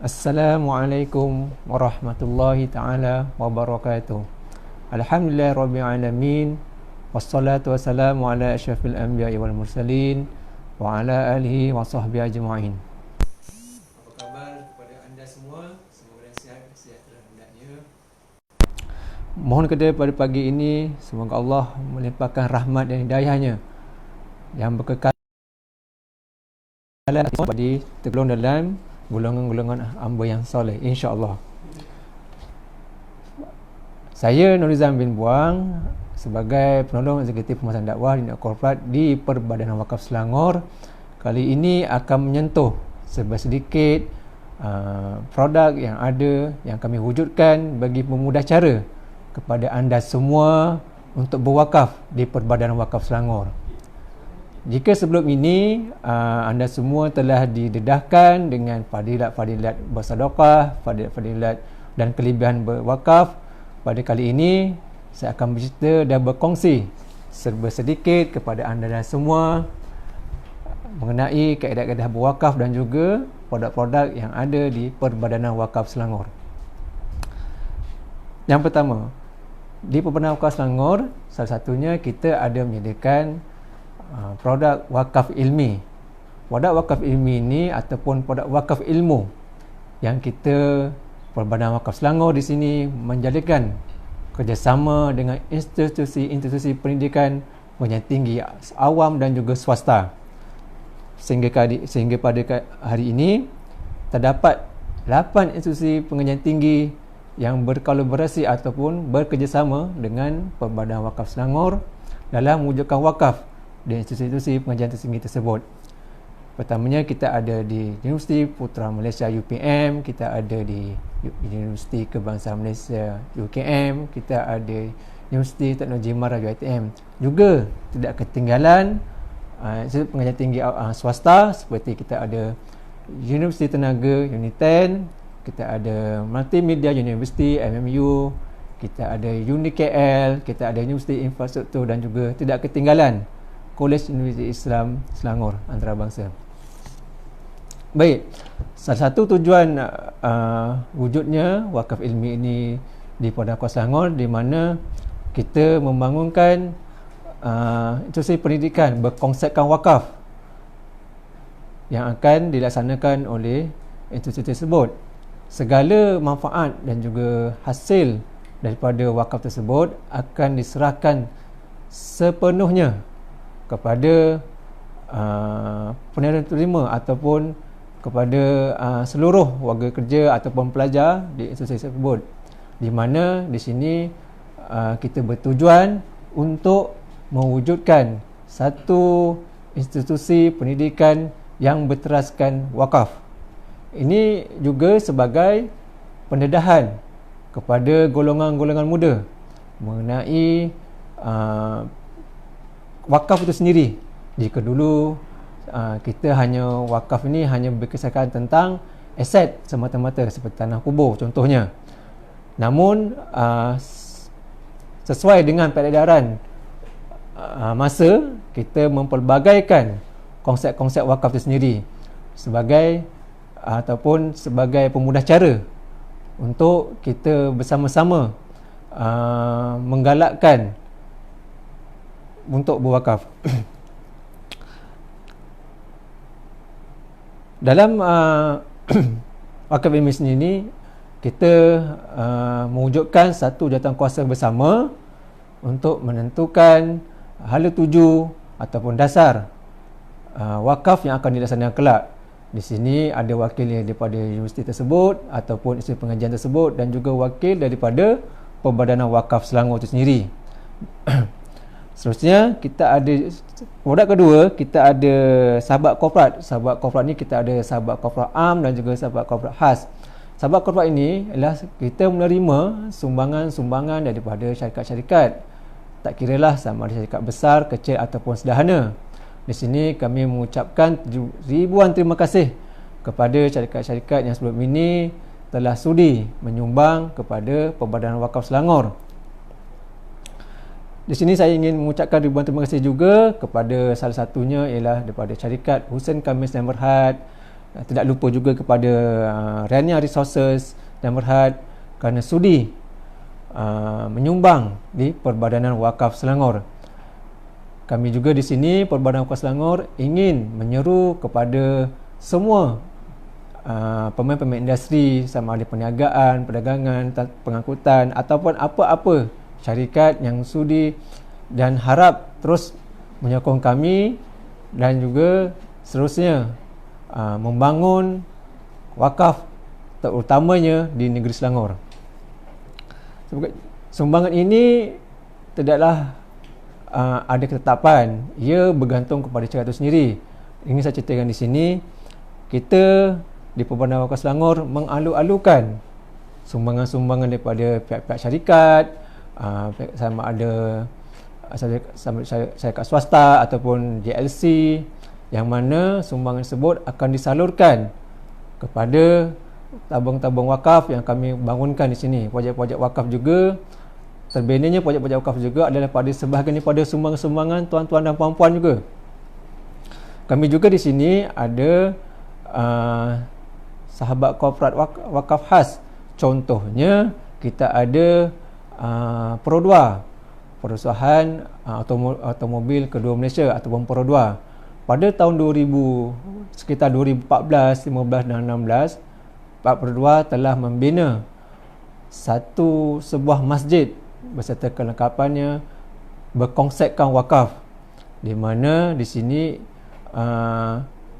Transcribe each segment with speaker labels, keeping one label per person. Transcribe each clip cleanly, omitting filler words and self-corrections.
Speaker 1: Assalamualaikum warahmatullahi ta'ala wabarakatuh. Alhamdulillah Rabbil Alamin. Wassalatu wassalamu ala asyrafil anbiya'i wal mursalin wa ala alihi wa sahbihi ajma'in. Apa khabar kepada anda semua? Semoga sihat sejahtera hendaknya. Mohon kepada pada pagi ini, semoga Allah melimpahkan rahmat dan hidayahnya yang berkekalan bagi tergolong dalam golongan-golongan hamba yang soleh, insya-Allah. Saya Nurizam bin Buang sebagai penolong eksekutif pemasaran dakwah di korporat di Perbadanan Wakaf Selangor. Kali ini akan menyentuh sedikit produk yang ada yang kami wujudkan bagi memudah cara kepada anda semua untuk berwakaf di Perbadanan Wakaf Selangor. Jika sebelum ini anda semua telah didedahkan dengan fadilat-fadilat bersedekah, fadilat-fadilat dan kelebihan berwakaf, pada kali ini saya akan bercerita dan berkongsi serba sedikit kepada anda dan semua mengenai kaedah-kaedah berwakaf dan juga produk-produk yang ada di Perbadanan Wakaf Selangor. Yang pertama, di Perbadanan Wakaf Selangor, salah satunya kita ada menyediakan produk wakaf ilmi. Produk wakaf ilmi ini ataupun produk wakaf ilmu yang kita Perbadanan Wakaf Selangor di sini menjalinkan kerjasama dengan institusi pendidikan pendidikan tinggi awam dan juga swasta. Sehingga pada hari ini terdapat 8 institusi pengajian tinggi yang berkolaborasi ataupun bekerjasama dengan Perbadanan Wakaf Selangor dalam mewujudkan wakaf di institusi pengajian tinggi tersebut. Pertamanya kita ada di Universiti Putra Malaysia UPM, kita ada di Universiti Kebangsaan Malaysia UKM, kita ada Universiti Teknologi Mara UiTM. Juga tidak ketinggalan institusi pengajian tinggi swasta seperti kita ada Universiti Tenaga Uniten, kita ada Multimedia University MMU, kita ada UniKL, kita ada Universiti Infrastruktur dan juga tidak ketinggalan Kolej Universiti Islam Selangor Antarabangsa. Baik, salah satu tujuan wujudnya wakaf ilmi ini di Perbadanan Wakaf Selangor di mana kita membangunkan institusi pendidikan berkonsepkan wakaf yang akan dilaksanakan oleh institusi tersebut. Segala manfaat dan juga hasil daripada wakaf tersebut akan diserahkan sepenuhnya kepada penerima ataupun kepada seluruh warga kerja ataupun pelajar di institusi tersebut, di mana di sini kita bertujuan untuk mewujudkan satu institusi pendidikan yang berteraskan wakaf. Ini juga sebagai pendedahan kepada golongan-golongan muda mengenai wakaf itu sendiri. Jika dulu kita hanya wakaf ini hanya berkisahkan tentang aset semata-mata seperti tanah kubur contohnya. Namun sesuai dengan peredaran masa, kita mempelbagaikan konsep-konsep wakaf itu sendiri sebagai ataupun sebagai pemudah cara untuk kita bersama-sama menggalakkan untuk berwakaf. Dalam wakaf ilmi sendiri, kita mewujudkan satu jawatankuasa bersama untuk menentukan hala tuju ataupun dasar wakaf yang akan dilaksanakan kelak. Di sini ada wakil daripada universiti tersebut ataupun institusi pengajian tersebut dan juga wakil daripada Perbadanan Wakaf Selangor itu sendiri. Seterusnya kita ada produk kedua, kita ada sahabat korporat. Sahabat korporat ni kita ada sahabat korporat am dan juga sahabat korporat khas. Sahabat korporat ini ialah kita menerima sumbangan-sumbangan daripada syarikat-syarikat. Tak kiralah sama ada syarikat besar, kecil ataupun sederhana. Di sini kami mengucapkan ribuan terima kasih kepada syarikat-syarikat yang sebelum ini telah sudi menyumbang kepada Perbadanan Wakaf Selangor. Di sini saya ingin mengucapkan ribuan terima kasih juga kepada salah satunya ialah daripada syarikat Hussein Kamis dan Berhad, Tidak lupa juga kepada Rania Resources dan Berhad kerana sudi menyumbang di Perbadanan Wakaf Selangor. Kami juga di sini, Perbadanan Wakaf Selangor, ingin menyeru kepada semua pemain-pemain industri, sama ada perniagaan, perdagangan, pengangkutan ataupun apa-apa syarikat yang sudi dan harap terus menyokong kami dan juga seterusnya membangun wakaf terutamanya di negeri Selangor. Sumbangan ini tidaklah ada ketetapan, ia bergantung kepada syarikat itu sendiri. Ini saya ceritakan di sini, kita di Perbadanan Wakaf Selangor mengalu-alukan sumbangan-sumbangan daripada pihak-pihak syarikat, sama ada syarikat swasta ataupun JLC, yang mana sumbangan tersebut akan disalurkan kepada tabung-tabung wakaf yang kami bangunkan di sini. Projek-projek wakaf juga, terbinanya projek-projek wakaf juga adalah pada sebahagian daripada sumbangan-sumbangan tuan-tuan dan puan-puan juga. Kami juga di sini ada sahabat korporat wakaf khas. Contohnya kita ada Perodua, Perusahaan Automobil Kedua Malaysia ataupun Perodua. Pada tahun 2000, sekitar 2014, 15 dan 16, Pak Perodua telah membina sebuah masjid beserta kelengkapannya berkonsepkan wakaf, di mana di sini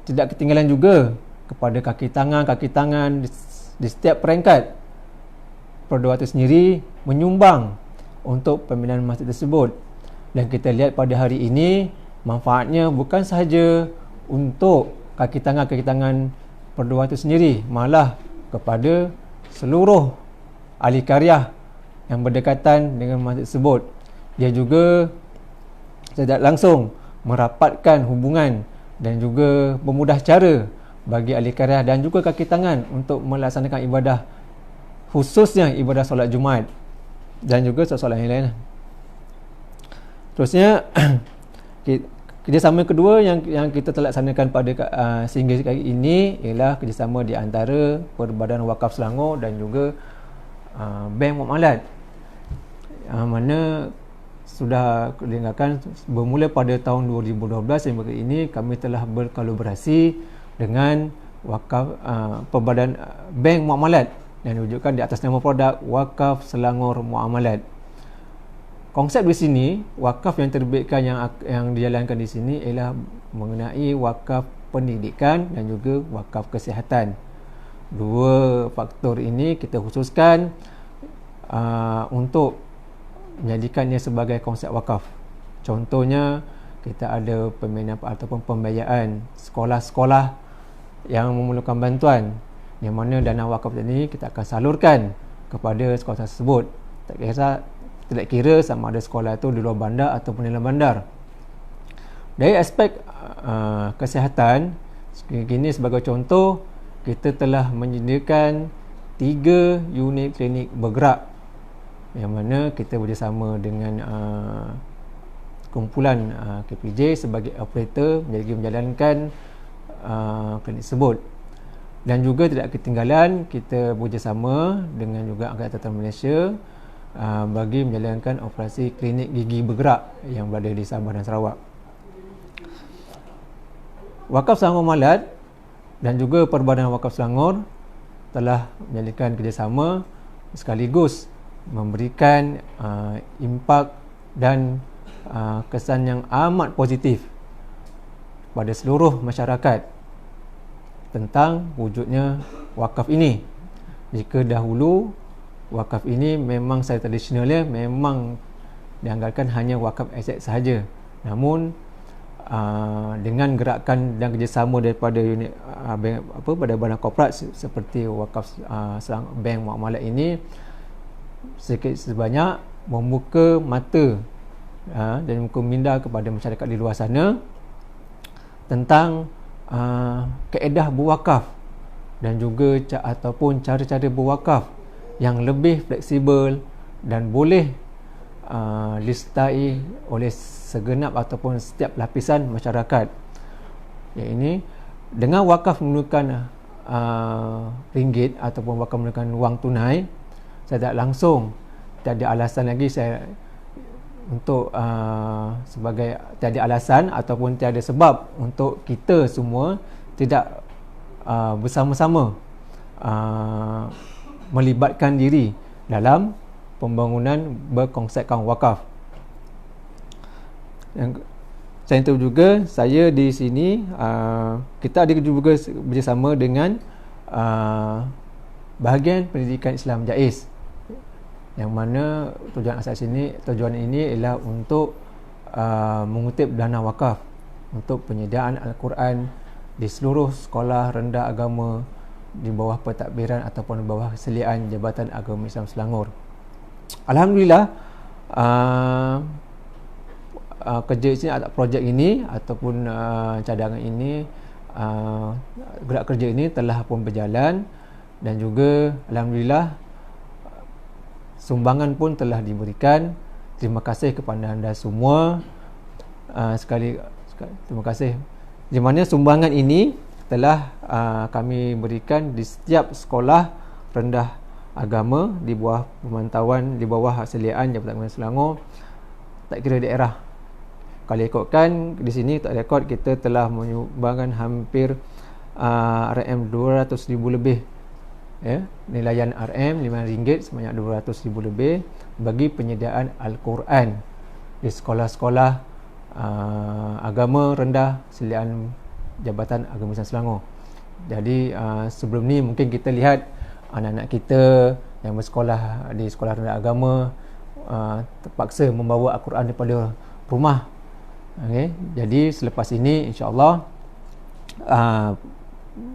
Speaker 1: tidak ketinggalan juga kepada kaki tangan di setiap peringkat. Perodua itu sendiri menyumbang untuk pembinaan masjid tersebut, dan kita lihat pada hari ini manfaatnya bukan sahaja untuk kaki tangan Perodua itu sendiri, malah kepada seluruh ahli karya yang berdekatan dengan masjid tersebut. Dia juga tidak langsung merapatkan hubungan dan juga bermudah cara bagi ahli karya dan juga kaki tangan untuk melaksanakan ibadah, khususnya ibadah solat Jumaat dan juga solat yang lain. Terusnya kerjasama kedua yang kita telah laksanakan pada sehingga kali ini ialah kerjasama di antara Perbadanan Wakaf Selangor dan juga Bank Muamalat, mana sudah didengarkan bermula pada tahun 2012 hingga ini kami telah berkolaborasi dengan Perbadanan Bank Muamalat yang diwujudkan di atas nama produk Wakaf Selangor Muamalat. Konsep di sini, wakaf yang terbitkan yang dijalankan di sini ialah mengenai wakaf pendidikan dan juga wakaf kesihatan. Dua faktor ini kita khususkan untuk menjadikannya sebagai konsep wakaf. Contohnya, kita ada pembinaan ataupun pembiayaan sekolah-sekolah yang memerlukan bantuan, yang mana dana wakaf ini kita akan salurkan kepada sekolah tersebut. Tidak kira sama ada sekolah itu di luar bandar ataupun di dalam bandar. Dari aspek kesihatan, kini sebagai contoh, kita telah menyediakan 3 unit klinik bergerak, yang mana kita bersama dengan kumpulan KPJ sebagai operator menjalankan klinik tersebut. Dan juga tidak ketinggalan, kita bekerjasama dengan juga Angkatan Tentera Malaysia bagi menjalankan operasi klinik gigi bergerak yang berada di Sabah dan Sarawak. Wakaf Selangor Muamalat dan juga Perbadanan Wakaf Selangor telah menjalankan kerjasama sekaligus memberikan impak dan kesan yang amat positif pada seluruh masyarakat tentang wujudnya wakaf ini. Jika dahulu wakaf ini memang secara tradisionalnya memang dianggarkan hanya wakaf aset sahaja, namun dengan gerakan dan kerjasama daripada unit badan korporat seperti wakaf Bank Muamalat ini, sedikit sebanyak membuka mata dan membuka minda kepada masyarakat di luar sana tentang kaedah berwakaf dan juga ataupun cara-cara berwakaf yang lebih fleksibel dan boleh disertai oleh segenap ataupun setiap lapisan masyarakat. Yang ini dengan wakaf memerlukan ringgit ataupun bakal menggunakan wang tunai, saya tak langsung, tiada alasan lagi saya untuk sebagai tiada alasan ataupun tiada sebab untuk kita semua tidak bersama-sama melibatkan diri dalam pembangunan berkonsepkan wakaf. Yang selain itu juga, saya di sini kita ada juga bersama dengan bahagian pendidikan Islam JAIS, yang mana tujuan ini ialah untuk mengutip dana wakaf untuk penyediaan Al-Quran di seluruh sekolah rendah agama di bawah pentadbiran ataupun di bawah seliaan Jabatan Agama Islam Selangor. Alhamdulillah, kerja ini atau projek ini ataupun cadangan ini, gerak kerja ini telah pun berjalan, dan juga alhamdulillah sumbangan pun telah diberikan. Terima kasih kepada anda semua. Sekali terima kasih. Di mana sumbangan ini telah kami berikan di setiap sekolah rendah agama di bawah pemantauan, di bawah seliaan Jabatan Agama Selangor, tak kira daerah. Kalau ikutkan di sini tak rekod, kita telah menyumbangkan hampir RM200,000 lebih, ya, nilaian RM RM5 sebanyak RM200,000 lebih bagi penyediaan Al-Quran di sekolah-sekolah agama rendah seliaan Jabatan Agama Islam Selangor. Jadi sebelum ni mungkin kita lihat anak-anak kita yang bersekolah di sekolah rendah agama terpaksa membawa Al-Quran daripada rumah. Okay. Jadi selepas ini insya-Allah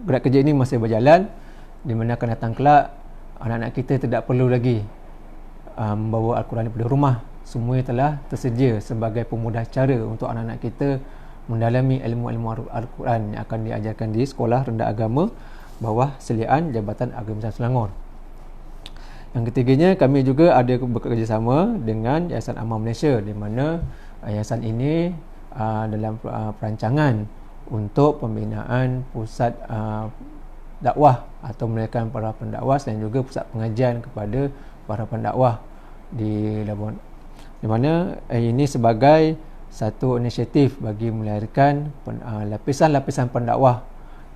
Speaker 1: gerak kerja ini masih berjalan, di mana akan datang kelak anak-anak kita tidak perlu lagi membawa Al-Quran daripada rumah. Semuanya telah tersedia sebagai pemudah cara untuk anak-anak kita mendalami ilmu-ilmu Al-Quran yang akan diajarkan di sekolah rendah agama bawah seliaan Jabatan Agama Islam Selangor. Yang ketiganya, kami juga ada bekerjasama dengan Yayasan Amal Malaysia, di mana yayasan ini dalam perancangan untuk pembinaan pusat dakwah atau melakukan para pendakwah dan juga pusat pengajian kepada para pendakwah di Labuan, di mana ini sebagai satu inisiatif bagi melahirkan lapisan-lapisan pendakwah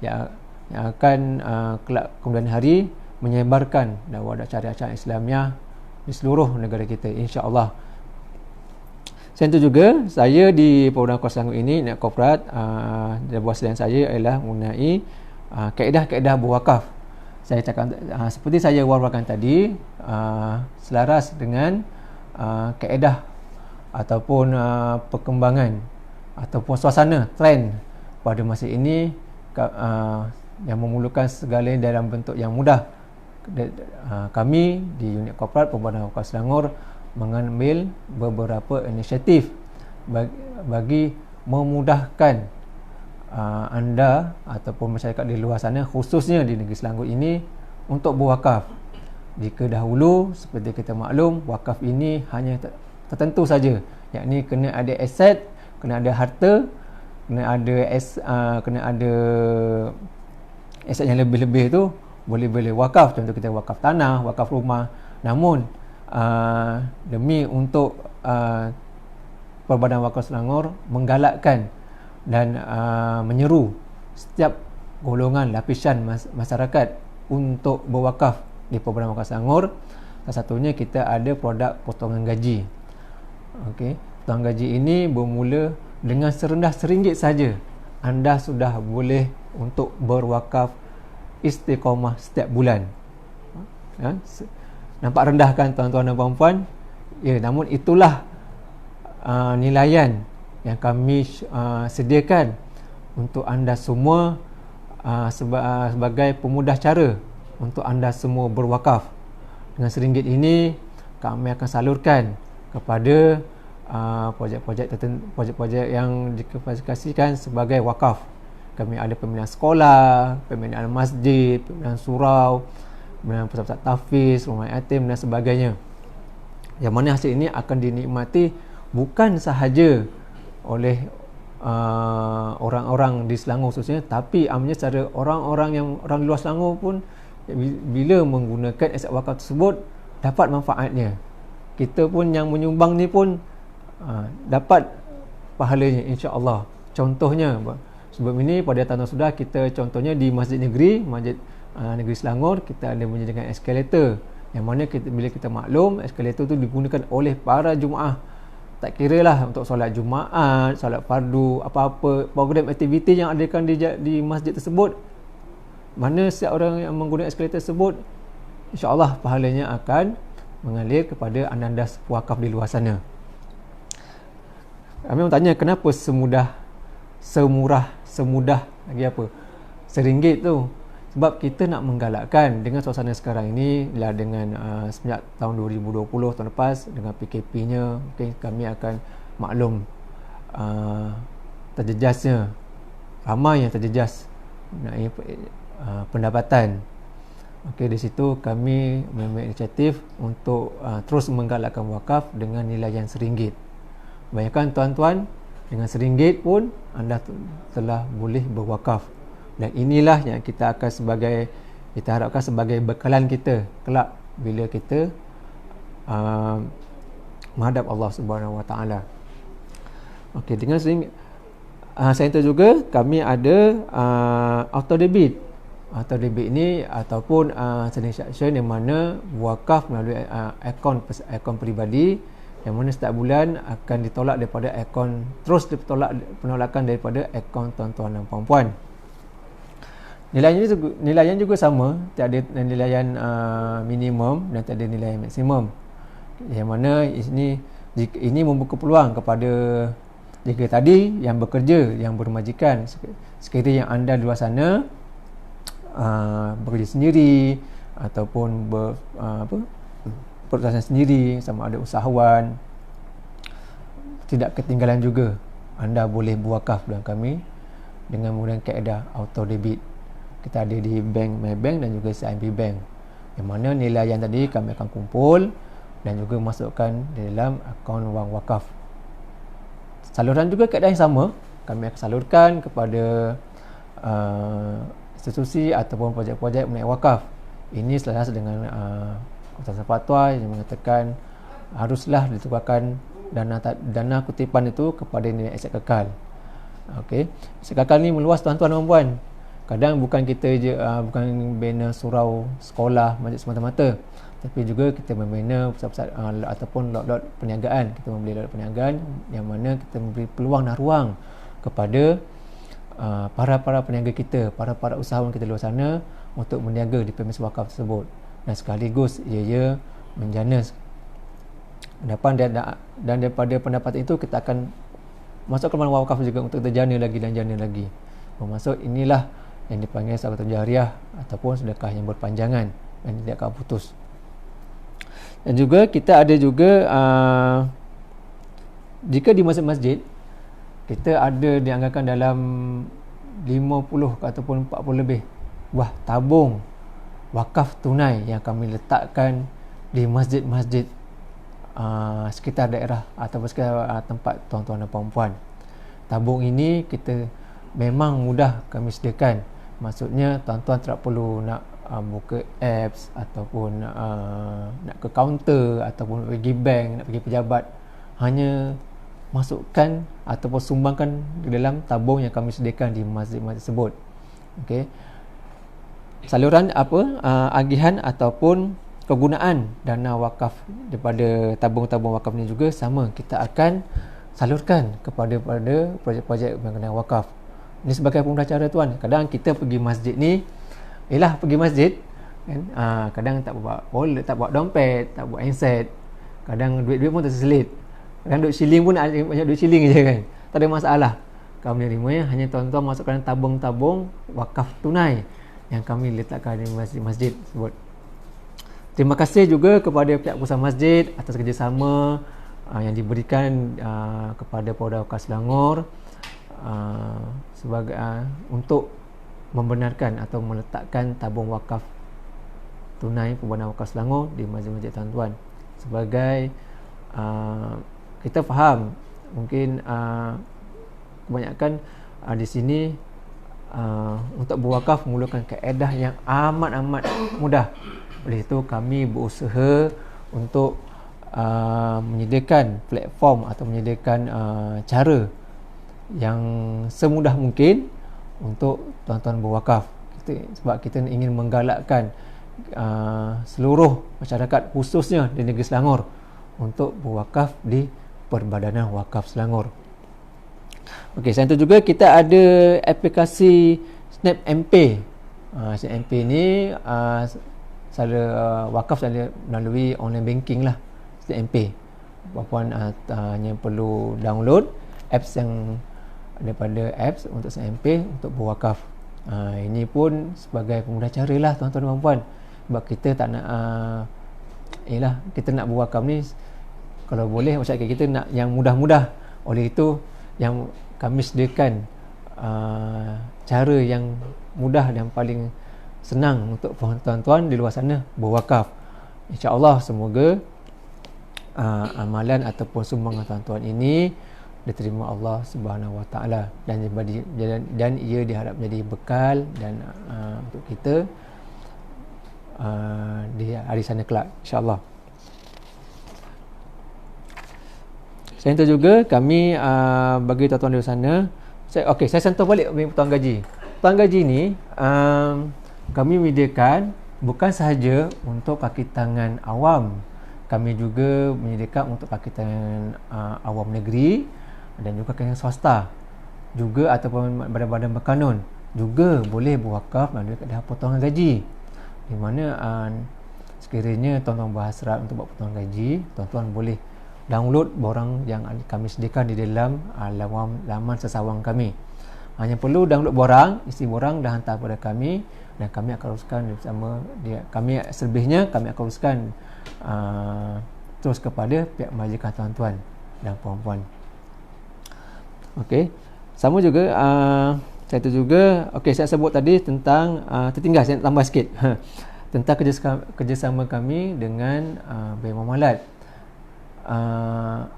Speaker 1: yang akan kelak kemudian hari menyebarkan dakwah dan syariat Islamiah di seluruh negara kita, insya-Allah. Selain itu juga, saya di Program Kuala Selangor ini, Net Korporat, buah selain saya ialah mengenai kaedah-kaedah berwakaf. Saya cakap seperti saya wawarkan tadi, selaras dengan kaedah ataupun perkembangan ataupun suasana trend pada masa ini yang memerlukan segalanya dalam bentuk yang mudah. Kami di Unit Korporat Perhubungan Kuala Selangor mengambil beberapa inisiatif bagi memudahkan anda ataupun masyarakat di luar sana, khususnya di negeri Selangor ini, untuk berwakaf. Jika dahulu seperti kita maklum, wakaf ini hanya tertentu saja, yakni kena ada aset, kena ada harta, kena ada aset yang lebih-lebih tu boleh wakaf. Contoh kita wakaf tanah, wakaf rumah. Namun demi untuk Perbadan Wakaf Selangor menggalakkan dan menyeru setiap golongan lapisan masyarakat untuk berwakaf di Perbadan Wakaf Selangor, salah satunya kita ada produk potongan gaji. Okey, potongan gaji ini bermula dengan serendah RM1 saja. Anda sudah boleh untuk berwakaf istiqamah setiap bulan. Nampak rendah kan tuan-tuan dan puan-puan? Ya, namun itulah nilaian yang kami sediakan untuk anda semua sebagai pemudah cara untuk anda semua berwakaf. Dengan RM1 ini kami akan salurkan kepada projek-projek yang diklasifikasikan sebagai wakaf. Kami ada pembinaan sekolah, pembinaan masjid, pembinaan surau, pembinaan pusat-pusat tahfiz, rumah yatim dan sebagainya. Yang mana hasil ini akan dinikmati bukan sahaja oleh orang-orang di Selangor khususnya, tapi amnya secara orang di luar Selangor pun bila menggunakan aset wakaf tersebut dapat manfaatnya. Kita pun yang menyumbang ni pun dapat pahalanya, insya-Allah. Contohnya sebab ini pada tahun sudah kita contohnya di Masjid Negeri Selangor, kita ada menyediakan eskalator yang mana bila kita maklum eskalator tu digunakan oleh para jemaah, tak kira lah untuk solat Jumaat, solat fardu, apa-apa program aktiviti yang adakan di masjid tersebut, mana setiap orang yang menggunakan eskalator tersebut, insya-Allah pahalanya akan mengalir kepada anda wakaf di luar sana. Kami mau tanya, kenapa semudah lagi apa RM1 tu? Sebab kita nak menggalakkan dengan suasana sekarang ini lah, dengan sejak tahun 2020 tahun lepas dengan PKP-nya, mungkin kami akan maklum terjejasnya, ramai yang terjejas pendapatan. Okey, di situ kami mengambil inisiatif untuk terus menggalakkan wakaf dengan nilai yang RM1. Bayangkan tuan-tuan, dengan RM1 pun anda telah boleh berwakaf. Dan inilah yang kita harapkan sebagai bekalan kita kelak bila kita menghadap Allah Subhanahu Wa Taala. Okey, dengan RM1, selain itu juga kami ada auto debit. Auto debit ini ataupun transaction yang mana wakaf melalui akaun peribadi, yang mana setiap bulan akan ditolak daripada akaun, terus penolakan daripada akaun tuan-tuan dan puan-puan. Nilainya juga sama, tiada nilaian minimum dan tiada nilaian maksimum. Yang mana ini membuka peluang kepada jika tadi yang bekerja, yang bermajikan, sekiranya anda di luar sana bekerja sendiri ataupun berusaha sendiri, sama ada usahawan, tidak ketinggalan juga anda boleh berwakaf dengan kami dengan menggunakan kaedah auto debit. Kita ada di bank Maybank dan juga CIMB Bank, yang mana nilai yang tadi kami akan kumpul dan juga masukkan di dalam akaun wang wakaf. Saluran juga kaedah yang sama, kami akan salurkan kepada institusi ataupun projek-projek mengenai wakaf. Ini selaras dengan keputusan fatwa yang mengatakan haruslah ditukarkan dana kutipan itu kepada nilai aset kekal. Okey, aset kekal ni meluas tuan-tuan dan puan. Kadang bukan kita je bukan bina surau sekolah, masjid semata-mata, tapi juga kita membina pusat-pusat ataupun lot-lot perniagaan. Kita membeli lot perniagaan yang mana kita memberi peluang dan ruang kepada para peniaga kita, para usahawan kita luar sana untuk berniaga di premis wakaf tersebut, dan sekaligus ia menjana pendapatan, dan daripada pendapatan itu kita akan masuk ke dalam wakaf juga untuk terjana lagi dan jana lagi. Bermaksud inilah yang dipanggil sedekah jariah ataupun sedekah yang berpanjangan dan tidak akan putus. Dan juga kita ada juga jika di masjid-masjid kita ada dianggarkan dalam 50 ataupun 40 lebih buah tabung wakaf tunai yang kami letakkan di masjid-masjid sekitar daerah ataupun sekitar tempat tuan-tuan dan puan-puan. Tabung ini kita memang mudah kami sediakan. Maksudnya tuan-tuan tidak perlu nak buka apps ataupun nak ke kaunter ataupun pergi bank, nak pergi pejabat. Hanya masukkan ataupun sumbangkan di dalam tabung yang kami sediakan di masjid-masjid tersebut. Okey. Saluran agihan ataupun kegunaan dana wakaf daripada tabung-tabung wakaf ni juga sama, kita akan salurkan kepada projek-projek mengenai wakaf. Ini sebagai pemudah cara tuan. Kadang kita pergi masjid ni, pergi masjid kan, kadang tak bawa wallet, tak bawa dompet, tak bawa handset, kadang duit-duit pun terselit, kadang duit shilling pun banyak duit shilling je kan, tak ada masalah. Kami menerimanya, hanya tuan-tuan masukkan tabung-tabung wakaf tunai yang kami letakkan di masjid-masjid tersebut. Terima kasih juga kepada pihak pusat masjid atas kerjasama yang diberikan kepada Polda Wakaf Selangor sebagai untuk membenarkan atau meletakkan tabung wakaf tunai Perbanan Wakaf Selangor di masjid-masjid tuan-tuan. Sebagai kita faham mungkin kebanyakan di sini untuk berwakaf menggunakan kaedah yang amat mudah. Oleh itu kami berusaha untuk menyediakan platform atau menyediakan cara yang semudah mungkin untuk tuan-tuan berwakaf. Sebab kita ingin menggalakkan seluruh masyarakat khususnya di negeri Selangor untuk berwakaf di Perbadanan Wakaf Selangor. Okey, selain itu juga kita ada aplikasi Snap MP. Snap MP ni wakaf selalu melalui online banking lah, Snap MP. Puan hanya perlu download apps yang daripada apps untuk Snap MP untuk berwakaf. Ini pun sebagai pemudah cara lah tuan-tuan dan puan-puan. Sebab kita tak nak kita nak berwakaf ni, kalau boleh masyarakat kita nak yang mudah-mudah. Oleh itu yang kami sediakan cara yang mudah dan paling senang untuk tuan-tuan di luar sana berwakaf. InsyaAllah semoga amalan ataupun sumbangan tuan-tuan ini diterima Allah Subhanahu Wa Taala dan ia diharap menjadi bekal dan untuk kita di hari sana kelak, insya-Allah. Selain itu juga kami bagi tuan-tuan di sana, saya sentuh balik petuang gaji. Petuang gaji ni kami menyediakan bukan sahaja untuk kaki tangan awam, kami juga menyediakan untuk kaki tangan awam negeri dan juga kaki tangan swasta juga, ataupun badan-badan berkanun juga boleh berwakaf melalui kaedah potongan gaji. Di mana sekiranya tuan-tuan berhasrat untuk buat potongan gaji, tuan-tuan boleh download borang yang kami sediakan di dalam laman sesawang kami. Hanya perlu download borang, isi borang dah hantar kepada kami dan kami akan uruskan bersama dia. Selebihnya kami akan uruskan terus kepada pihak majikan tuan-tuan dan puan-puan. Okey. Sama juga saya tu juga saya sebut tadi tentang tertinggal, saya nak tambah sikit tentang kerjasama kami dengan Bank Muamalat.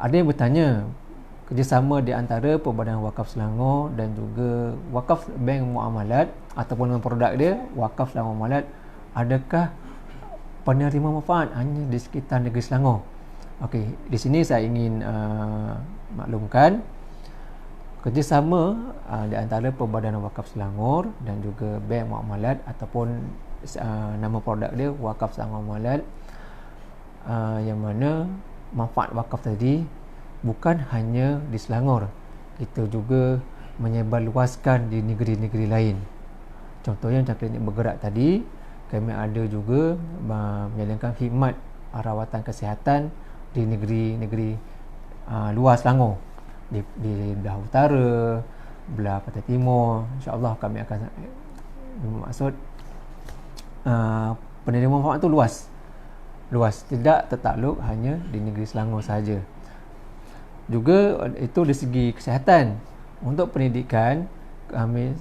Speaker 1: Ada yang bertanya kerjasama di antara Perbadanan Wakaf Selangor dan juga Wakaf Bank Muamalat ataupun dengan produk dia Wakaf Selangor Muamalat, adakah penerima manfaat hanya di sekitar negeri Selangor? Okey, di sini saya ingin maklumkan kerjasama di antara Perbadanan Wakaf Selangor dan juga Bank Muamalat ataupun nama produk dia Wakaf Selangor Muamalat, yang mana manfaat wakaf tadi bukan hanya di Selangor, kita juga menyebarluaskan di negeri-negeri lain. Contohnya macam klinik bergerak tadi, kami ada juga menjalankan khidmat rawatan kesihatan di negeri-negeri luar Selangor, di belah utara, belah pantai timur. InsyaAllah kami akan maksud penerima manfaat itu luas, tidak tertakluk hanya di negeri Selangor sahaja. Juga itu dari segi kesihatan. Untuk pendidikan kami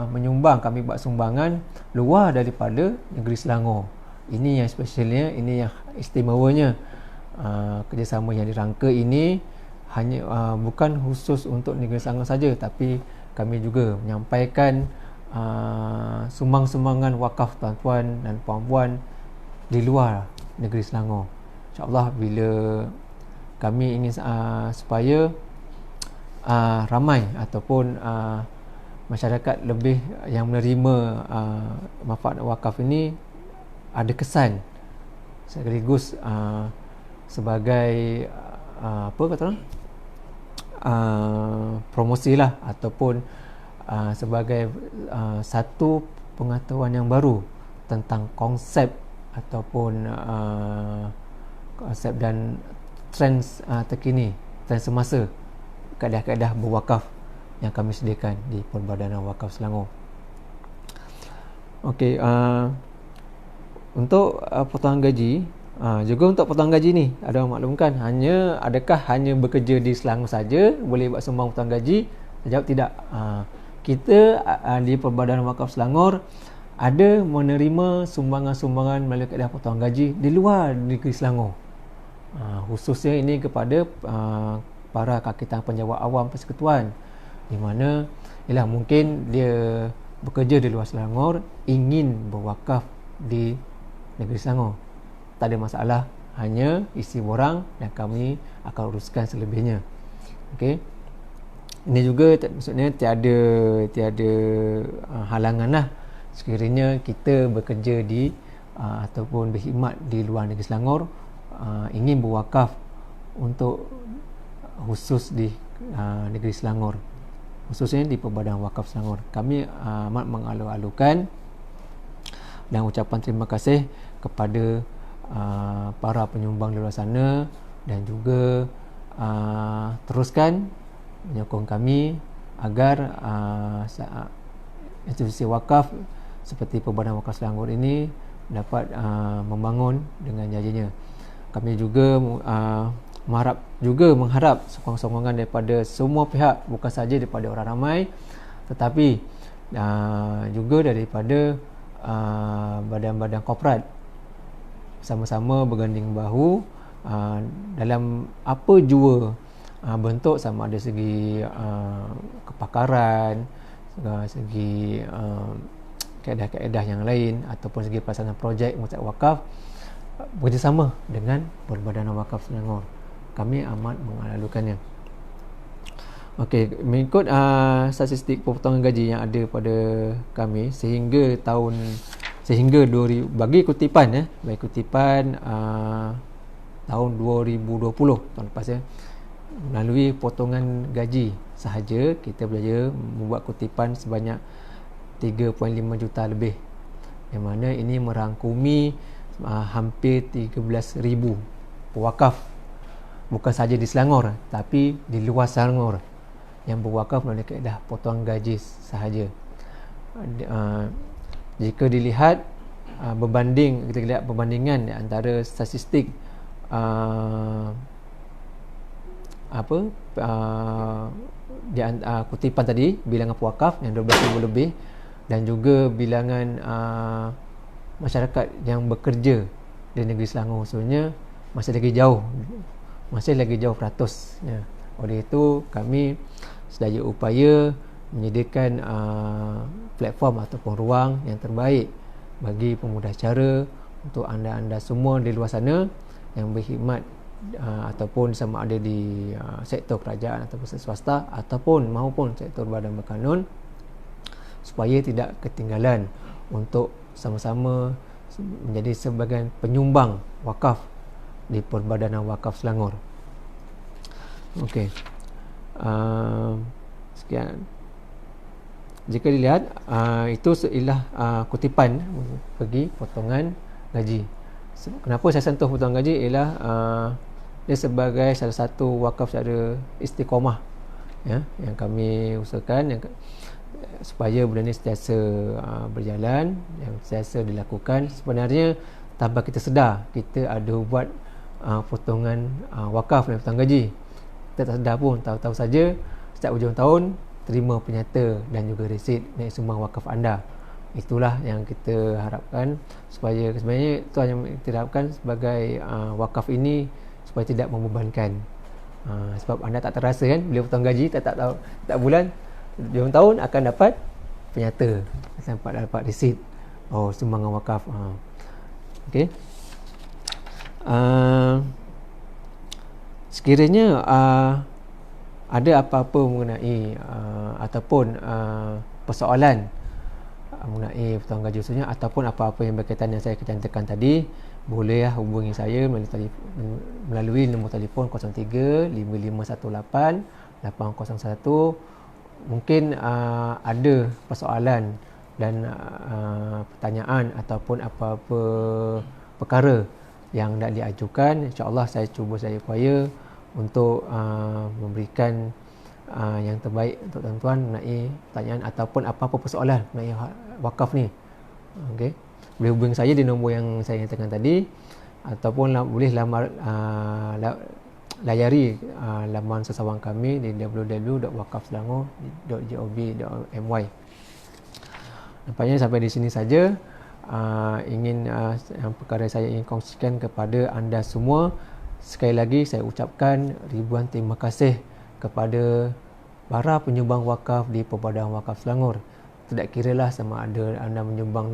Speaker 1: menyumbang, kami buat sumbangan luar daripada negeri Selangor. Ini yang spesialnya, ini yang istimewanya. Kerjasama yang dirangka ini hanya bukan khusus untuk negeri Selangor saja, tapi kami juga menyampaikan sumbang-sumbangan wakaf tuan-tuan dan puan-puan di luar negeri Selangor. InsyaAllah bila kami ingin supaya ramai ataupun masyarakat lebih yang menerima manfaat wakaf ini ada kesan sekaligus sebagai promosi lah, ataupun sebagai satu pengetahuan yang baru tentang konsep ataupun konsep dan trend terkini, trend semasa, kaedah-kaedah berwakaf yang kami sediakan di Perbadanan Wakaf Selangor. Okey, untuk potongan gaji, juga untuk potongan gaji ni ada maklumkan adakah hanya bekerja di Selangor saja boleh buat sumbang potongan gaji? Saya jawab tidak. Kita di Perbadanan Wakaf Selangor ada menerima sumbangan-sumbangan melalui kaedah potongan gaji di luar negeri Selangor. Khususnya ini kepada para kakitan penjawat awam persekutuan, di mana ialah mungkin dia bekerja di luar Selangor, ingin berwakaf di negeri Selangor. Tak ada masalah, hanya isi borang dan kami akan uruskan selebihnya. Okey. Ini juga maksudnya tiada halangan lah sekiranya kita bekerja di ataupun berkhidmat di luar negeri Selangor, ingin berwakaf untuk khusus di negeri Selangor, khususnya di Perbadan Wakaf Selangor. Kami amat mengalu-alukan dan ucapan terima kasih kepada para penyumbang di luar sana, dan juga teruskan menyokong kami agar institusi wakaf seperti Perbadan Wakaf Selangor ini dapat membangun dengan janjinya. Kami juga mengharap sokongan-sokongan daripada semua pihak, bukan saja daripada orang ramai, tetapi juga daripada badan-badan korporat, sama-sama berganding bahu dalam apa jua bentuk, sama ada segi kepakaran, segi kaedah-kaedah yang lain, ataupun segi pelaksanaan projek musyawarah wakaf, bekerjasama dengan Perbadan Wakaf Selangor. Kami amat mengalu-alukannya. Okey, mengikut statistik pemotongan gaji yang ada pada kami sehingga 2000, bagi kutipan tahun 2020, tahun lepas melalui potongan gaji sahaja kita berjaya membuat kutipan sebanyak 3.5 juta lebih, yang mana ini merangkumi hampir 13,000 pewakaf, bukan saja di Selangor tapi di luar Selangor yang berwakaf melalui kaedah potongan gaji sahaja. Jika dilihat kita lihat perbandingan antara statistik kutipan tadi, bilangan pewakaf yang 12,000 lebih, dan juga bilangan masyarakat yang bekerja di negeri Selangor khususnya, masih lagi jauh peratus ya. Oleh itu kami sedaya upaya menyediakan platform ataupun ruang yang terbaik bagi pemudah cara untuk anda semua di luar sana yang berkhidmat ataupun sama ada di sektor kerajaan ataupun sektor swasta ataupun maupun sektor badan berkanun, supaya tidak ketinggalan untuk sama-sama menjadi sebahagian penyumbang wakaf di Perbadanan Wakaf Selangor. Okey, sekian. Jika dilihat itu ialah kutipan bagi potongan gaji. Kenapa saya sentuh potongan gaji ialah dia sebagai salah satu wakaf secara istiqamah ya, yang kami usahakan supaya benda ni sentiasa berjalan, yang sentiasa dilakukan. Sebenarnya tanpa kita sedar kita ada buat potongan wakaf dan potongan gaji, kita tak sedar pun, tahu-tahu saja setiap hujung tahun terima penyata dan juga resit naik sumbang wakaf anda. Itulah yang kita harapkan, supaya sebenarnya itu hanya kita harapkan sebagai wakaf ini supaya tidak membebankan. Sebab anda tak terasa kan bila potong gaji, tak bulan, hujung tahun akan dapat penyata, sampai dapat resit sumbangan wakaf. Okey. Sekiranya ada apa-apa mengenai ataupun persoalan mengenai potongan gaji khususnya ataupun apa-apa yang berkaitan yang saya cantumkan tadi, boleh hubungi saya melalui nombor telefon 03 5518 801. Mungkin ada persoalan dan pertanyaan ataupun apa-apa perkara yang nak diajukan, insya-Allah saya cuba saya upaya untuk memberikan yang terbaik untuk tuan-tuan mengenai pertanyaan ataupun apa-apa persoalan mengenai wakaf ni. Okey, boleh hubungi saya di nombor yang saya nyatakan tadi, ataupun boleh layari laman sesawang kami di www.wakafselangor.gov.my. Nampaknya sampai di sini saja yang perkara saya ingin kongsikan kepada anda semua, Sekali lagi saya ucapkan ribuan terima kasih kepada para penyumbang wakaf di Perbadanan Wakaf Selangor. Tidak kiralah sama ada anda menyumbang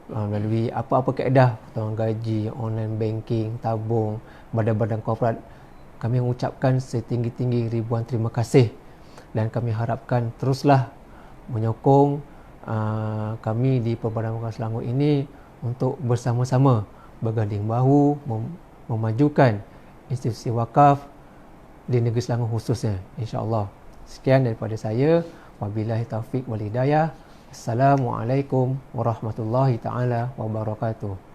Speaker 1: melalui apa-apa kaedah, potongan gaji, online banking, tabung, badan-badan korporat. Kami mengucapkan setinggi-tinggi ribuan terima kasih dan kami harapkan teruslah menyokong kami di Perbadanan Wakaf Selangor ini untuk bersama-sama berganding bahu memajukan institusi wakaf di negeri Selangor khususnya, insya-Allah. Sekian daripada saya. Wabillahi taufik wal hidayah. Assalamualaikum warahmatullahi taala wabarakatuh.